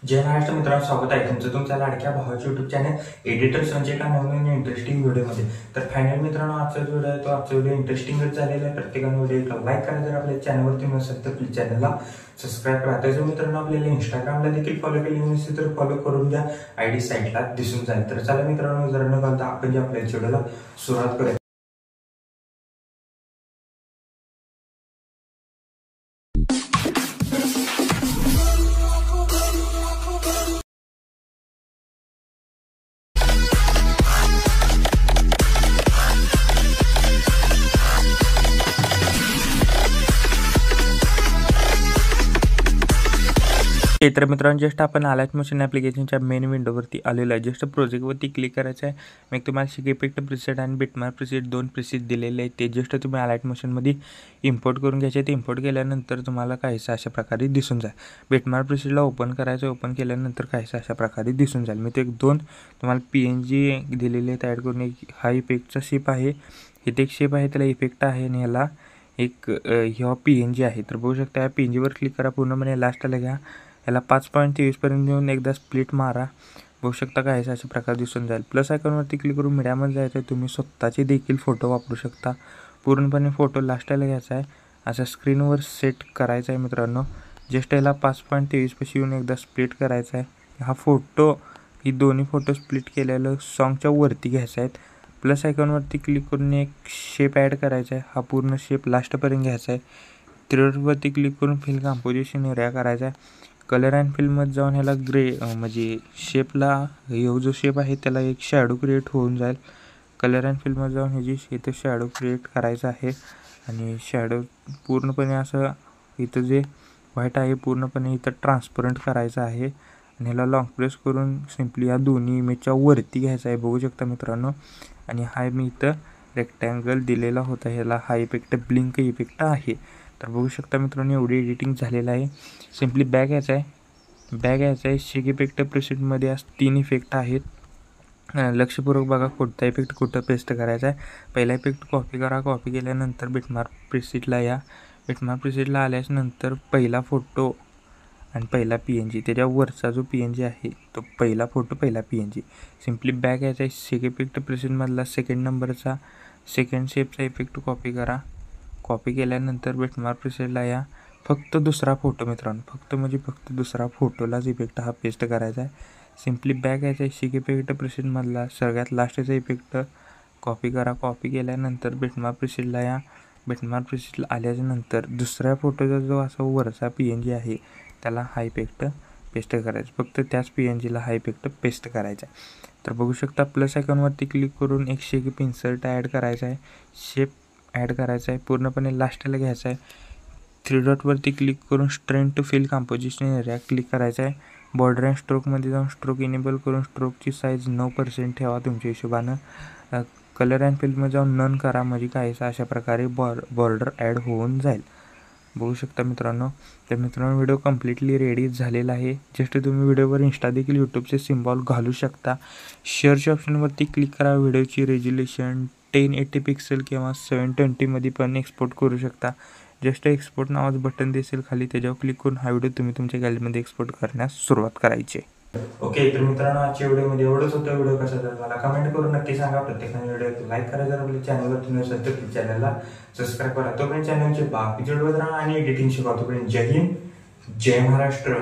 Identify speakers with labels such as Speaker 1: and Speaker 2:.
Speaker 1: जय महाराष्ट्र मित्रांनो, स्वागत आहे तुमचं तुमच्या लाडक्या भावाच्या युट्यूब चॅनल एडिटर संजय का नवीन इंटरेस्टिंग व्हिडिओमध्ये. तर फायनल मित्रांनो, आजचा जो व्हिडिओ आहे तो आजचा व्हिडिओ इंटरेस्टिंगच झालेला आहे. प्रत्येकाने व्हिडिओला लाईक करा. जर आपल्या चॅनलवरती नसेल तर प्लीज चॅनलला सबस्क्राईब करा. त्याचं मित्रांनो आपल्याला इंस्टाग्रामला देखील फॉलो केली नसेल तर फॉलो करून द्या. आयडी साईडला दिसून जाईल. तर चला मित्रांनो, जर न घालता आपण जे आपल्या व्हिडिओला सुरुवात करूया. तर मित्रांनो, जस्ट आपण अलाइट मोशन ॲप्लिकेशनच्या मेन विंडोवरती आलेलो आहे. जस्ट प्रोजेक्टवरती क्लिक करायचं आहे. मग तुम्हाला शिक इफेक्ट प्रिसेट आणि बिटमार्क प्रिसेट दोन प्रिसेट दिलेले आहेत. ते जस्ट तुम्ही अलाइट मोशनमध्ये इम्पोर्ट करून घ्यायचे. ते इम्पोर्ट केल्यानंतर तुम्हाला काहीसं अशा प्रकारे दिसून जाईल. बिटमार्क प्रिसेटला ओपन करायचं. ओपन केल्यानंतर काहीसं अशा प्रकारे दिसून जाईल. मी ते दोन तुम्हाला PNG दिलेले आहेत ॲड करून. एक हा इफेक्टचा शेप आहे, इथे एक शेप आहे, त्याला इफेक्ट आहे आणि ह्याला एक ह्या PNG आहे. तर बघू शकता, या PNGवर क्लिक करा. पूर्णपणे लास्टला घ्या. याला 5.23 पर्यंत घेऊन एकदा स्प्लिट मारा. बघू शकता काय अशा प्रकार दिसून जाईल. प्लस आयकॉनवरती क्लिक करून मीडियामध्ये जायचं आहे. तुम्ही स्वतःचे देखील फोटो वापरू शकता. पूर्णपणे फोटो लास्टला घ्यायचा आहे. असा स्क्रीनवर सेट करायचा आहे मित्रांनो. जस्ट याला 5.23 पाशी येऊन एकदा स्प्लिट करायचा आहे. हा फोटो, ही दोन्ही फोटो स्प्लिट केलेलं सॉन्गच्या वरती घ्यायचा आहे. प्लस आयकॉनवरती क्लिक करून एक शेप ॲड करायचा आहे. हा पूर्ण शेप लास्टपर्यंत घ्यायचा आहे. थ्रेडवरती क्लिक करून फिल कंपोजिशन एरिया करायचा आहे. कलर अँड फिलमध्ये जाऊन ह्याला ग्रे म्हणजे शेपला जो शेप आहे त्याला एक शॅडो क्रिएट होऊन जाईल. कलर अँड फिलमध्ये जाऊन ह्याची इथं शॅडो क्रिएट करायचं आहे आणि शॅडो पूर्णपणे असं इथं जे व्हाईट आहे पूर्णपणे इथं ट्रान्सपरंट करायचं आहे आणि ह्याला लॉंग प्रेस करून सिम्पली या दोन्ही इमेजच्या वरती घ्यायचा आहे. बघू शकता मित्रांनो. आणि हा मी इथं रेक्टँगल दिलेला होता. ह्याला हा इफेक्ट ब्लिंक इफेक्ट आहे. तर बघू शकता मित्रांनो, एवढी एडिटिंग झालेलं आहे. सिम्पली बॅक यायचं आहे. बॅक यायचं आहे. शेक इफेक्ट प्रिसेटमध्ये आज 3 इफेक्ट आहेत. लक्षपूर्वक बघा कोणता इफेक्ट कुठं पेस्ट करायचा आहे. पहिला इफेक्ट कॉपी करा. कॉपी केल्यानंतर बिटमार्क प्रिसेटला या. बिटमार्क प्रिसेटला आल्याच्यानंतर पहिला फोटो आणि पहिला PNG, त्याच्यावरचा जो PNG आहे तो पहिला फोटो पहिला PNG. सिम्पली बॅक यायचा आहे. शेक इफेक्ट प्रिसेटमधला सेकंड नंबरचा सेकंड शेपचा इफेक्ट कॉपी करा. कॉपी केल्यानंतर बिटमार्क प्रिसेटला या. फक्त दुसरा फोटो मित्रांनो, फक्त दुसरा फोटोलाच इफेक्ट हा पेस्ट करायचा आहे. सिम्पली बॅक यायचा आहे. शेक इफेक्ट प्रिसेटमधला सगळ्यात लास्टचा इफेक्ट कॉपी करा. कॉपी केल्यानंतर बिटमार्क प्रिसेटला या. बिटमार्क प्रिसेटला आल्याच्यानंतर दुसऱ्या फोटोचा जो असा वरचा PNG आहे त्याला हा इफेक्ट पेस्ट करायचा. फक्त त्याच PNGला हा इफेक्ट पेस्ट करायचा आहे. तर बघू शकता, प्लस आयकॉनवरती क्लिक करून एक शेप इन्सर्ट ॲड करायचा आहे. शेप ॲड करायचा आहे. पूर्णपणे लास्टला घ्यायचा आहे. 3 डॉटवरती क्लिक करून stretch to fill composition area click करायचा आहे. बॉर्डर अँड स्ट्रोकमध्ये जाऊन स्ट्रोक इनेबल करून स्ट्रोकची साईज 9% ठेवा तुमच्या हिशोबानं. कलर अँड फिलमध्ये जाऊन नन करा, म्हणजे काहीसा अशा प्रकारे बॉर्डर ॲड होऊन जाईल. बघू शकता मित्रांनो. तर मित्रांनो, व्हिडिओ कम्प्लिटली रेडी झालेला आहे. जस्ट तुम्ही व्हिडिओवर इंस्टा देखील यूट्यूबचे सिम्बॉल घालू शकता. शेअरच्या ऑप्शनवरती क्लिक करा. व्हिडिओची रेझोल्युशन 1080 पिक्सेल किंवा 720मध्ये पण एक्सपोर्ट करू शकता. जस्ट एक्सपोर्ट नावाचं बटन दिसेल खाली, त्याच्यावर क्लिक करून हा व्हिडिओ तुम्ही तुमच्या गॅलरीमध्ये एक्सपोर्ट करण्यास सुरुवात करायची. ओके, तर मित्रांनो, आजच्या व्हिडिओमध्ये एवढंच होतं. व्हिडिओ कसा झाला मला कमेंट करून नक्की सांगा. प्रत्येकाने व्हिडिओ लाईक करा. जर आपल्या चॅनलवर तुम्ही असेल तर चॅनलला सबस्क्राईब करा. तोपर्यंत चॅनलचे बाकीचे व्हिडिओ आणि एडिटिंग शिकवा. तोपर्यंत जय हिंद, जय महाराष्ट्र.